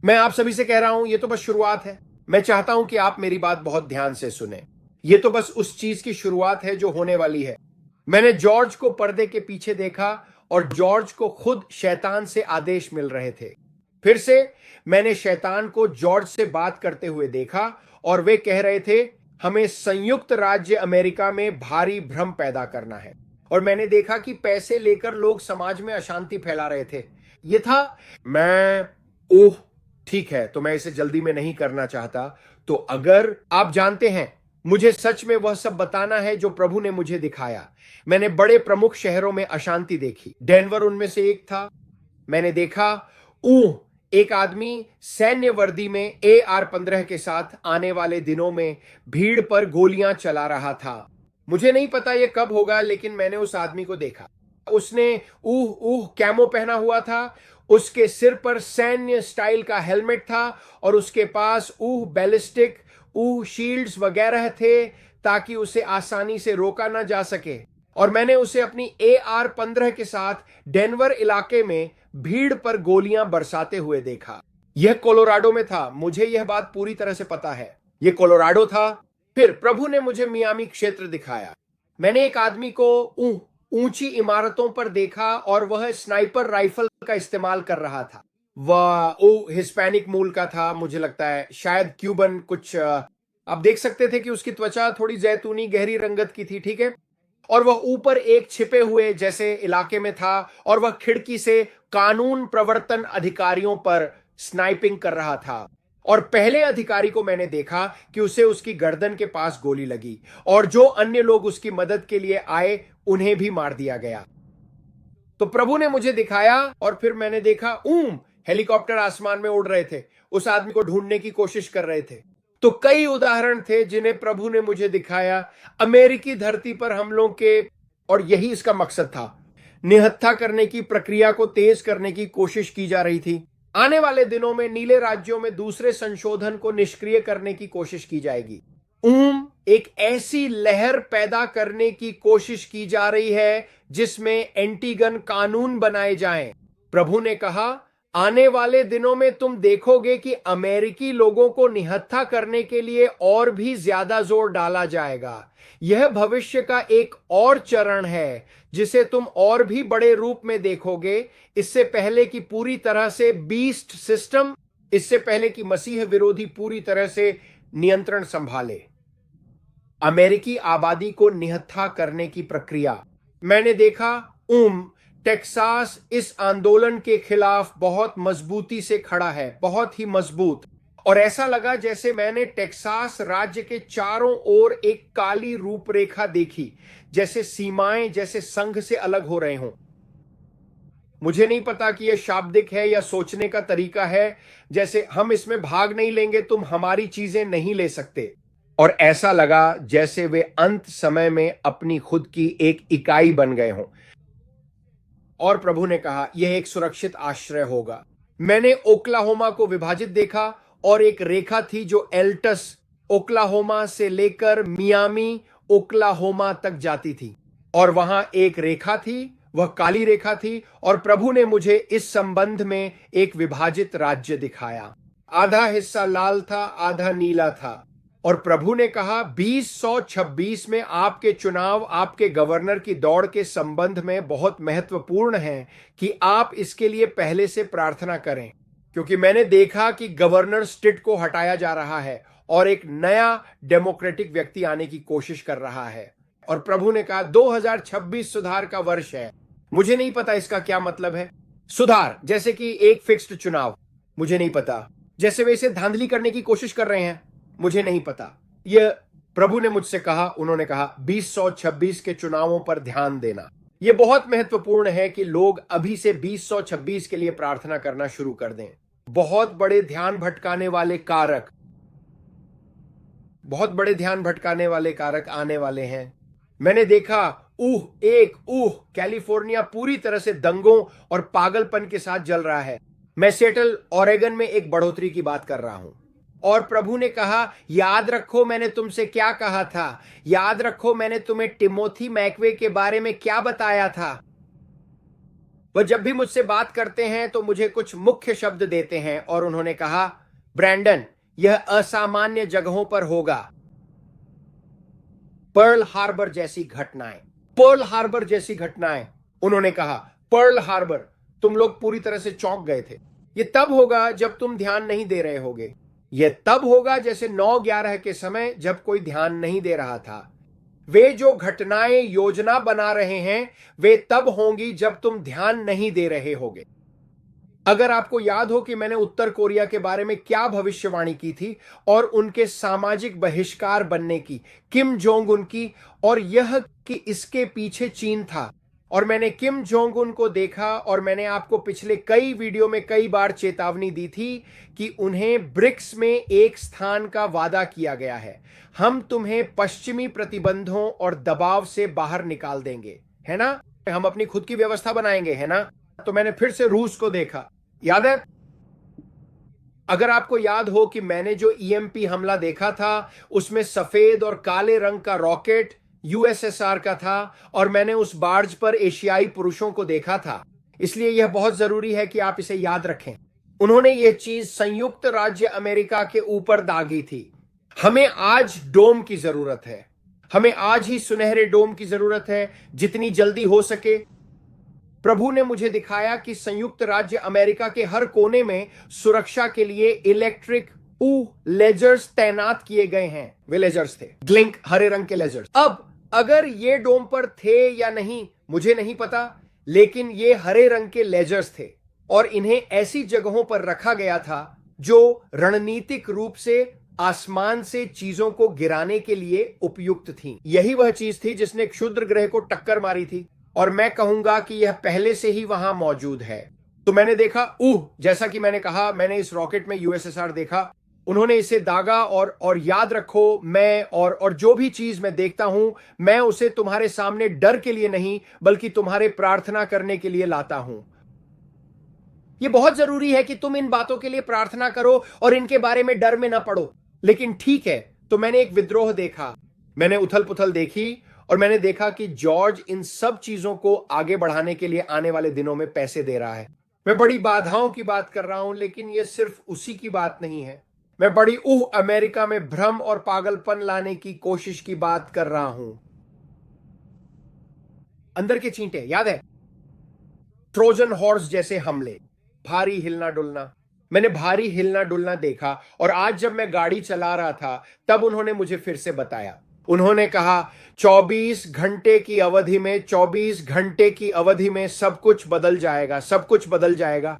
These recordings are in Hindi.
मैं आप सभी से कह रहा हूं, ये तो बस शुरुआत है। मैं चाहता हूं कि आप मेरी बात बहुत ध्यान से सुने। ये तो बस उस चीज की शुरुआत है जो होने वाली है। मैंने जॉर्ज को पर्दे के पीछे देखा और जॉर्ज को खुद शैतान से आदेश मिल रहे थे। फिर से मैंने शैतान को जॉर्ज से बात करते हुए देखा और वे कह रहे थे, हमें संयुक्त राज्य अमेरिका में भारी भ्रम पैदा करना है। और मैंने देखा कि पैसे लेकर लोग समाज में अशांति फैला रहे थे। ये था मैं ओह ठीक है, तो मैं इसे जल्दी में नहीं करना चाहता। तो अगर आप जानते हैं, मुझे सच में वह सब बताना है जो प्रभु ने मुझे दिखाया। मैंने बड़े प्रमुख शहरों में अशांति देखी। डेनवर उनमें से एक था। मैंने देखा एक आदमी सैन्य वर्दी में AR-15 के साथ आने वाले दिनों में भीड़ पर गोलियां चला रहा था। मुझे नहीं पता यह कब होगा, लेकिन मैंने उस आदमी को देखा। उसने कैमो पहना हुआ था, उसके सिर पर सैन्य स्टाइल का हेलमेट था और उसके पास बैलिस्टिक शील्ड्स वगैरह थे ताकि उसे आसानी से रोका ना जा सके। और मैंने उसे अपनी AR-15 के साथ डेनवर इलाके में भीड़ पर गोलियां बरसाते हुए देखा। यह कोलोराडो में था। मुझे यह बात पूरी तरह से पता है, यह कोलोराडो था। फिर प्रभु ने मुझे मियामी क्षेत्र दिखाया। मैंने एक आदमी को ऊंची इमारतों पर देखा और वह स्नाइपर राइफल का इस्तेमाल कर रहा था। वह हिस्पैनिक मूल का था, मुझे लगता है शायद क्यूबन कुछ। आप देख सकते थे कि उसकी त्वचा थोड़ी जैतूनी गहरी रंगत की थी, ठीक है। और वह ऊपर एक छिपे हुए जैसे इलाके में था और वह खिड़की से कानून प्रवर्तन अधिकारियों पर स्नाइपिंग कर रहा था। और पहले अधिकारी को मैंने देखा कि उसे उसकी गर्दन के पास गोली लगी और जो अन्य लोग उसकी मदद के लिए आए उन्हें भी मार दिया गया। तो प्रभु ने मुझे दिखाया और फिर मैंने देखा हेलीकॉप्टर आसमान में उड़ रहे थे, उस आदमी को ढूंढने की कोशिश कर रहे थे। तो कई उदाहरण थे जिन्हें प्रभु ने मुझे दिखाया अमेरिकी धरती पर हमलों के, और यही इसका मकसद था। निहत्था करने की प्रक्रिया को तेज करने की कोशिश की जा रही थी। आने वाले दिनों में नीले राज्यों में दूसरे संशोधन को निष्क्रिय करने की कोशिश की जाएगी। एक ऐसी लहर पैदा करने की कोशिश की जा रही है जिसमें एंटी गन कानून बनाए जाएं। प्रभु ने कहा, आने वाले दिनों में तुम देखोगे कि अमेरिकी लोगों को निहत्था करने के लिए और भी ज्यादा जोर डाला जाएगा। यह भविष्य का एक और चरण है जिसे तुम और भी बड़े रूप में देखोगे, इससे पहले कि पूरी तरह से बीस्ट सिस्टम, इससे पहले कि मसीह विरोधी पूरी तरह से नियंत्रण संभाले। अमेरिकी आबादी को निहत्था करने की प्रक्रिया। मैंने देखा टेक्सास इस आंदोलन के खिलाफ बहुत मजबूती से खड़ा है, बहुत ही मजबूत। और ऐसा लगा जैसे मैंने टेक्सास राज्य के चारों ओर एक काली रूपरेखा देखी, जैसे सीमाएं जैसे संघ से अलग हो रहे हों। मुझे नहीं पता कि यह शाब्दिक है या सोचने का तरीका है, जैसे हम इसमें भाग नहीं लेंगे, तुम हमारी चीजें नहीं ले सकते। और ऐसा लगा जैसे वे अंत समय में अपनी खुद की एक इकाई बन गए हों। और प्रभु ने कहा, यह एक सुरक्षित आश्रय होगा। मैंने ओक्लाहोमा को विभाजित देखा और एक रेखा थी जो एल्टस ओक्लाहोमा से लेकर मियामी ओक्लाहोमा तक जाती थी। और वहां एक रेखा थी, वह काली रेखा थी। और प्रभु ने मुझे इस संबंध में एक विभाजित राज्य दिखाया। आधा हिस्सा लाल था, आधा नीला था। और प्रभु ने कहा, 2026 में आपके चुनाव आपके गवर्नर की दौड़ के संबंध में बहुत महत्वपूर्ण है कि आप इसके लिए पहले से प्रार्थना करें, क्योंकि मैंने देखा कि गवर्नर स्टिट को हटाया जा रहा है और एक नया डेमोक्रेटिक व्यक्ति आने की कोशिश कर रहा है। और प्रभु ने कहा, 2026 सुधार का वर्ष है। मुझे नहीं पता इसका क्या मतलब है। सुधार जैसे कि एक फिक्स्ड चुनाव, मुझे नहीं पता। जैसे वे इसे धांधली करने की कोशिश कर रहे हैं, मुझे नहीं पता। यह प्रभु ने मुझसे कहा, उन्होंने कहा 2026 के चुनावों पर ध्यान देना। यह बहुत महत्वपूर्ण है कि लोग अभी से 2026 के लिए प्रार्थना करना शुरू कर दें। बहुत बड़े ध्यान भटकाने वाले कारक, बहुत बड़े ध्यान भटकाने वाले कारक आने वाले हैं। मैंने देखा कैलिफोर्निया पूरी तरह से दंगों और पागलपन के साथ जल रहा है। मैं सेटल ओरेगन में एक बढ़ोतरी की बात कर रहा हूं। और प्रभु ने कहा, याद रखो मैंने तुमसे क्या कहा था, याद रखो मैंने तुम्हें टिमोथी मैकवे के बारे में क्या बताया था। वह जब भी मुझसे बात करते हैं तो मुझे कुछ मुख्य शब्द देते हैं और उन्होंने कहा, ब्रैंडन, यह असामान्य जगहों पर होगा। पर्ल हार्बर जैसी घटनाएं, पर्ल हार्बर जैसी घटनाएं। उन्होंने कहा, पर्ल हार्बर, तुम लोग पूरी तरह से चौंक गए थे। यह तब होगा जब तुम ध्यान नहीं दे रहे होगे। यह तब होगा जैसे 9-11 के समय जब कोई ध्यान नहीं दे रहा था। वे जो घटनाएं योजना बना रहे हैं वे तब होंगी जब तुम ध्यान नहीं दे रहे होगे। अगर आपको याद हो कि मैंने उत्तर कोरिया के बारे में क्या भविष्यवाणी की थी और उनके सामाजिक बहिष्कार बनने की, किम जोंग उन की, और यह कि इसके पीछे चीन था। और मैंने किम जोंग उन को देखा और मैंने आपको पिछले कई वीडियो में कई बार चेतावनी दी थी कि उन्हें ब्रिक्स में एक स्थान का वादा किया गया है। हम तुम्हें पश्चिमी प्रतिबंधों और दबाव से बाहर निकाल देंगे, है ना? हम अपनी खुद की व्यवस्था बनाएंगे, है ना? तो मैंने फिर से रूस को देखा, याद है? अगर आपको याद हो कि मैंने जो ईएमपी हमला देखा था उसमें सफेद और काले रंग का रॉकेट यूएसएसआर का था और मैंने उस बार्ज पर एशियाई पुरुषों को देखा था। इसलिए यह बहुत जरूरी है कि आप इसे याद रखें। उन्होंने यह चीज संयुक्त राज्य अमेरिका के ऊपर दागी थी। हमें आज डोम की जरूरत है। हमें आज ही सुनहरे डोम की जरूरत है, जितनी जल्दी हो सके। प्रभु ने मुझे दिखाया कि संयुक्त राज्य अमेरिका के हर कोने में सुरक्षा के लिए इलेक्ट्रिक लेजर्स तैनात किए गए हैं। वे लेजर्स थे, ग्लिंक हरे रंग के लेजर्स। अब अगर ये डोम पर थे या नहीं मुझे नहीं पता, लेकिन ये हरे रंग के लेजर्स थे और इन्हें ऐसी जगहों पर रखा गया था जो रणनीतिक रूप से आसमान से चीजों को गिराने के लिए उपयुक्त थी। यही वह चीज थी जिसने क्षुद्र ग्रह को टक्कर मारी थी और मैं कहूंगा कि यह पहले से ही वहां मौजूद है। तो मैंने देखा, जैसा कि मैंने कहा, मैंने इस रॉकेट में यूएसएसआर देखा। उन्होंने इसे दागा और याद रखो, मैं और जो भी चीज मैं देखता हूं मैं उसे तुम्हारे सामने डर के लिए नहीं बल्कि तुम्हारे प्रार्थना करने के लिए लाता हूं। यह बहुत जरूरी है कि तुम इन बातों के लिए प्रार्थना करो और इनके बारे में डर में ना पड़ो। लेकिन ठीक है, तो मैंने एक विद्रोह देखा, मैंने उथल पुथल देखी और मैंने देखा कि जॉर्ज इन सब चीजों को आगे बढ़ाने के लिए आने वाले दिनों में पैसे दे रहा है। मैं बड़ी बाधाओं की बात कर रहा हूं, लेकिन यह सिर्फ उसी की बात नहीं है। मैं बड़ी अमेरिका में भ्रम और पागलपन लाने की कोशिश की बात कर रहा हूं। अंदर के चींटे, याद है? ट्रोजन हॉर्स जैसे हमले, भारी हिलना डुलना। मैंने भारी हिलना डुलना देखा और आज जब मैं गाड़ी चला रहा था तब उन्होंने मुझे फिर से बताया। उन्होंने कहा 24 घंटे की अवधि में, 24 घंटे की अवधि में सब कुछ बदल जाएगा, सब कुछ बदल जाएगा।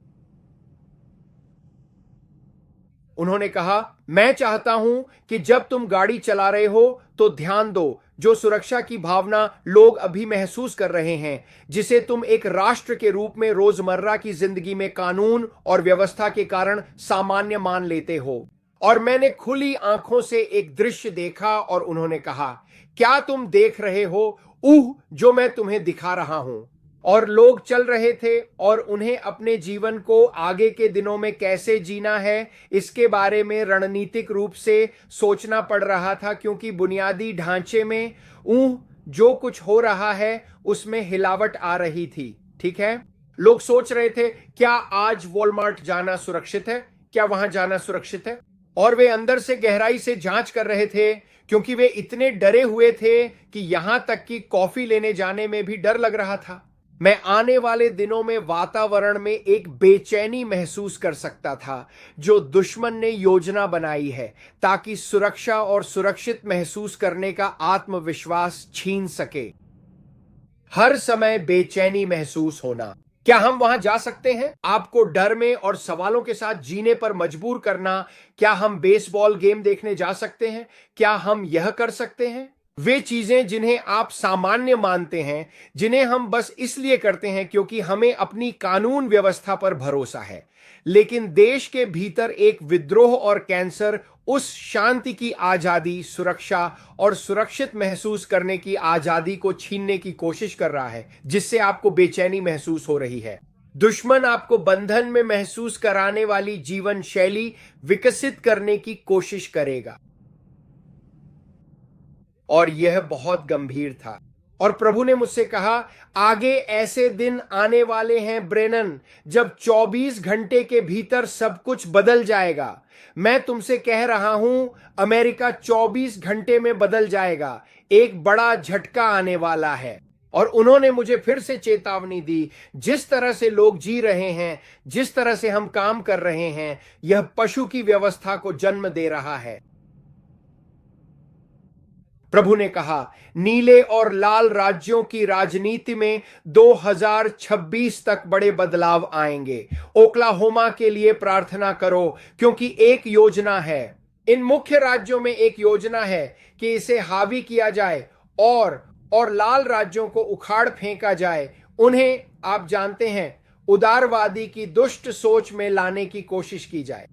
उन्होंने कहा, मैं चाहता हूं कि जब तुम गाड़ी चला रहे हो तो ध्यान दो जो सुरक्षा की भावना लोग अभी महसूस कर रहे हैं, जिसे तुम एक राष्ट्र के रूप में रोजमर्रा की जिंदगी में कानून और व्यवस्था के कारण सामान्य मान लेते हो। और मैंने खुली आंखों से एक दृश्य देखा और उन्होंने कहा, क्या तुम देख रहे हो जो मैं तुम्हें दिखा रहा हूं? और लोग चल रहे थे और उन्हें अपने जीवन को आगे के दिनों में कैसे जीना है इसके बारे में रणनीतिक रूप से सोचना पड़ रहा था, क्योंकि बुनियादी ढांचे में जो कुछ हो रहा है उसमें हिलावट आ रही थी। ठीक है, लोग सोच रहे थे क्या आज वॉलमार्ट जाना सुरक्षित है, क्या वहां जाना सुरक्षित है? और वे अंदर से गहराई से जांच कर रहे थे, क्योंकि वे इतने डरे हुए थे कि यहां तक कि कॉफी लेने जाने में भी डर लग रहा था। मैं आने वाले दिनों में वातावरण में एक बेचैनी महसूस कर सकता था जो दुश्मन ने योजना बनाई है ताकि सुरक्षा और सुरक्षित महसूस करने का आत्मविश्वास छीन सके। हर समय बेचैनी महसूस होना। क्या हम वहां जा सकते हैं? आपको डर में और सवालों के साथ जीने पर मजबूर करना। क्या हम बेसबॉल गेम देखने जा सकते हैं? क्या हम यह कर सकते हैं? वे चीजें जिन्हें आप सामान्य मानते हैं, जिन्हें हम बस इसलिए करते हैं क्योंकि हमें अपनी कानून व्यवस्था पर भरोसा है, लेकिन देश के भीतर एक विद्रोह और कैंसर उस शांति की आजादी, सुरक्षा और सुरक्षित महसूस करने की आजादी को छीनने की कोशिश कर रहा है, जिससे आपको बेचैनी महसूस हो रही है। दुश्मन आपको बंधन में महसूस कराने वाली जीवन शैली विकसित करने की कोशिश करेगा। और यह बहुत गंभीर था। और प्रभु ने मुझसे कहा, आगे ऐसे दिन आने वाले हैं ब्रेनन, जब 24 घंटे के भीतर सब कुछ बदल जाएगा। मैं तुमसे कह रहा हूं, अमेरिका 24 घंटे में बदल जाएगा। एक बड़ा झटका आने वाला है। और उन्होंने मुझे फिर से चेतावनी दी, जिस तरह से लोग जी रहे हैं, जिस तरह से हम काम कर रहे हैं, यह पशु की व्यवस्था को जन्म दे रहा है। प्रभु ने कहा, नीले और लाल राज्यों की राजनीति में 2026 तक बड़े बदलाव आएंगे। ओक्लाहोमा के लिए प्रार्थना करो, क्योंकि एक योजना है, इन मुख्य राज्यों में एक योजना है कि इसे हावी किया जाए और लाल राज्यों को उखाड़ फेंका जाए। उन्हें, आप जानते हैं, उदारवादी की दुष्ट सोच में लाने की कोशिश की जाए।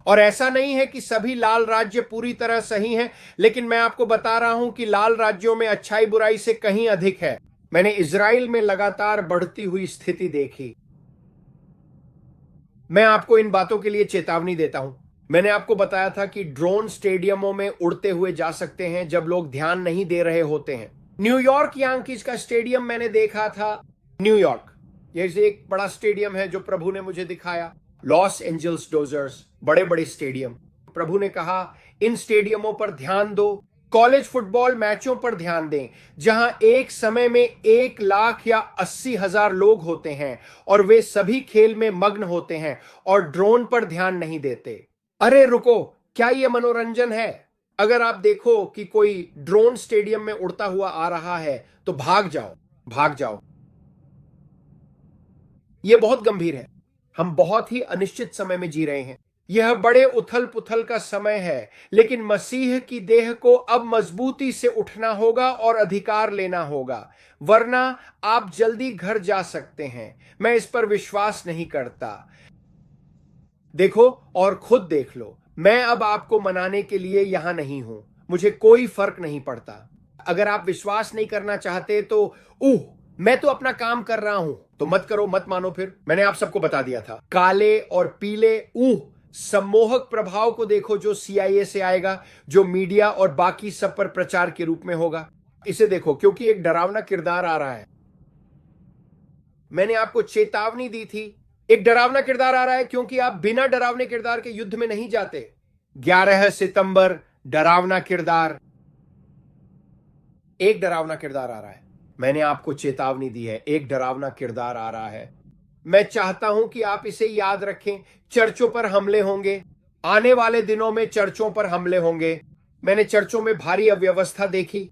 और ऐसा नहीं है कि सभी लाल राज्य पूरी तरह सही हैं, लेकिन मैं आपको बता रहा हूं कि लाल राज्यों में अच्छाई बुराई से कहीं अधिक है। मैंने इजराइल में लगातार बढ़ती हुई स्थिति देखी। मैं आपको इन बातों के लिए चेतावनी देता हूं। मैंने आपको बताया था कि ड्रोन स्टेडियमों में उड़ते हुए जा सकते हैं जब लोग ध्यान नहीं दे रहे होते हैं। न्यूयॉर्क यांकीज का स्टेडियम मैंने देखा था। न्यूयॉर्क, ये एक बड़ा स्टेडियम है जो प्रभु ने मुझे दिखाया। लॉस एंजल्स डोजर्स, बड़े बड़े स्टेडियम। प्रभु ने कहा, इन स्टेडियमों पर ध्यान दो। कॉलेज फुटबॉल मैचों पर ध्यान दें, जहां एक समय में 1 लाख या 80,000 लोग होते हैं और वे सभी खेल में मग्न होते हैं और ड्रोन पर ध्यान नहीं देते। अरे रुको, क्या यह मनोरंजन है? अगर आप देखो कि कोई ड्रोन स्टेडियम में उड़ता हुआ आ रहा है तो भाग जाओ, भाग जाओ। यह बहुत गंभीर है। हम बहुत ही अनिश्चित समय में जी रहे हैं। यह बड़े उथल पुथल का समय है, लेकिन मसीह की देह को अब मजबूती से उठना होगा और अधिकार लेना होगा, वरना आप जल्दी घर जा सकते हैं। मैं इस पर विश्वास नहीं करता। देखो और खुद देख लो। मैं अब आपको मनाने के लिए यहां नहीं हूं। मुझे कोई फर्क नहीं पड़ता। अगर आप विश्वास नहीं करना चाहते तो मैं तो अपना काम कर रहा हूं, तो मत करो, मत मानो। फिर मैंने आप सबको बता दिया था। काले और पीले सम्मोहक प्रभाव को देखो जो CIA से आएगा, जो मीडिया और बाकी सब पर प्रचार के रूप में होगा। इसे देखो, क्योंकि एक डरावना किरदार आ रहा है। मैंने आपको चेतावनी दी थी, एक डरावना किरदार आ रहा है, क्योंकि आप बिना डरावने किरदार के युद्ध में नहीं जाते। 11 सितंबर, डरावना किरदार, एक डरावना किरदार आ रहा है। मैंने आपको चेतावनी दी है, एक डरावना किरदार आ रहा है। मैं चाहता हूं कि आप इसे याद रखें। चर्चों पर हमले होंगे, आने वाले दिनों में चर्चों पर हमले होंगे। मैंने चर्चों में भारी अव्यवस्था देखी।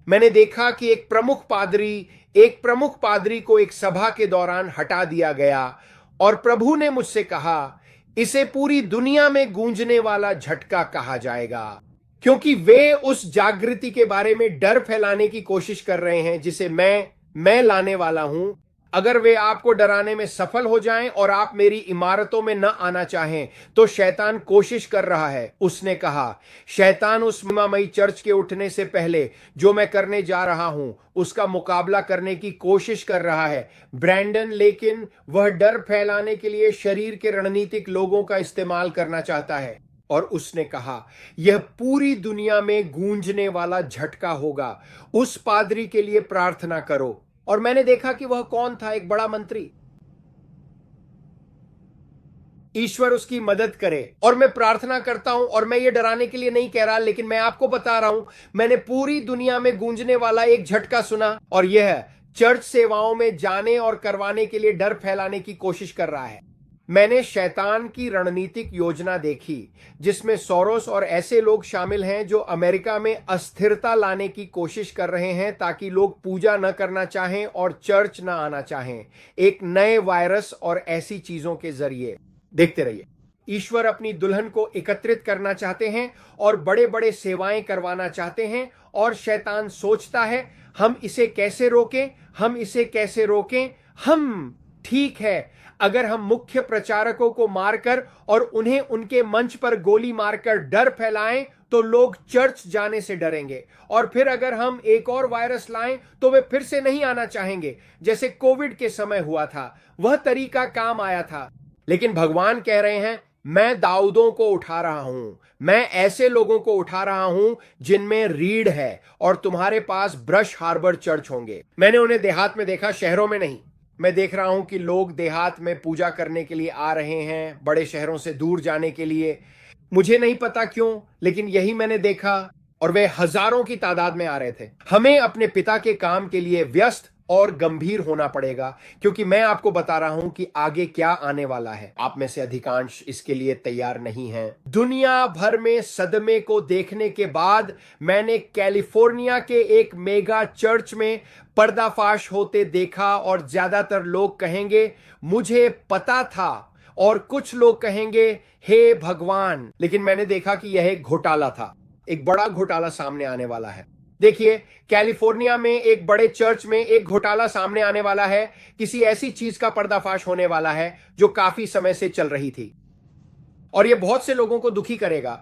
मैंने देखा कि एक प्रमुख पादरी को एक सभा के दौरान हटा दिया गया और प्रभु ने मुझसे कहा, इसे पूरी दुनिया में गूंजने वाला झटका कहा जाएगा, क्योंकि वे उस जागृति के बारे में डर फैलाने की कोशिश कर रहे हैं जिसे मैं लाने वाला हूं। अगर वे आपको डराने में सफल हो जाएं और आप मेरी इमारतों में न आना चाहें, तो शैतान कोशिश कर रहा है। उसने कहा, शैतान उस महिमामयी चर्च के उठने से पहले जो मैं करने जा रहा हूं उसका मुकाबला करने की कोशिश कर रहा है, ब्रैंडन, लेकिन वह डर फैलाने के लिए शरीर के रणनीतिक लोगों का इस्तेमाल करना चाहता है। और उसने कहा, यह पूरी दुनिया में गूंजने वाला झटका होगा। उस पादरी के लिए प्रार्थना करो। और मैंने देखा कि वह कौन था, एक बड़ा मंत्री। ईश्वर उसकी मदद करे। और मैं प्रार्थना करता हूं, और मैं ये डराने के लिए नहीं कह रहा, लेकिन मैं आपको बता रहा हूं, मैंने पूरी दुनिया में गूंजने वाला एक झटका सुना, और यह चर्च सेवाओं में जाने और करवाने के लिए डर फैलाने की कोशिश कर रहा है। मैंने शैतान की रणनीतिक योजना देखी, जिसमें सोरोस और ऐसे लोग शामिल हैं जो अमेरिका में अस्थिरता लाने की कोशिश कर रहे हैं ताकि लोग पूजा न करना चाहें और चर्च न आना चाहें, एक नए वायरस और ऐसी चीजों के जरिए। देखते रहिए। ईश्वर अपनी दुल्हन को एकत्रित करना चाहते हैं और बड़े बड़े सेवाएं करवाना चाहते हैं, और शैतान सोचता है, हम इसे कैसे रोकें, हम इसे कैसे रोकें। ठीक है, अगर हम मुख्य प्रचारकों को मारकर और उन्हें उनके मंच पर गोली मारकर डर फैलाएं तो लोग चर्च जाने से डरेंगे, और फिर अगर हम एक और वायरस लाएं तो वे फिर से नहीं आना चाहेंगे, जैसे कोविड के समय हुआ था। वह तरीका काम आया था। लेकिन भगवान कह रहे हैं, मैं दाऊदों को उठा रहा हूं, मैं ऐसे लोगों को उठा रहा हूं जिनमें रीढ़ है, और तुम्हारे पास ब्रश हार्बर चर्च होंगे। मैंने उन्हें देहात में देखा, शहरों में नहीं। मैं देख रहा हूं कि लोग देहात में पूजा करने के लिए आ रहे हैं, बड़े शहरों से दूर जाने के लिए। मुझे नहीं पता क्यों, लेकिन यही मैंने देखा, और वे हजारों की तादाद में आ रहे थे। हमें अपने पिता के काम के लिए व्यस्त और गंभीर होना पड़ेगा, क्योंकि मैं आपको बता रहा हूं कि आगे क्या आने वाला है। आप में से अधिकांश इसके लिए तैयार नहीं हैं। दुनिया भर में सदमे को देखने के बाद मैंने कैलिफोर्निया के एक मेगा चर्च में पर्दाफाश होते देखा, और ज्यादातर लोग कहेंगे मुझे पता था, और कुछ लोग कहेंगे हे भगवान। लेकिन मैंने देखा कि यह एक घोटाला था, एक बड़ा घोटाला सामने आने वाला है। देखिए, कैलिफोर्निया में एक बड़े चर्च में एक घोटाला सामने आने वाला है। किसी ऐसी चीज का पर्दाफाश होने वाला है जो काफी समय से चल रही थी, और यह बहुत से लोगों को दुखी करेगा।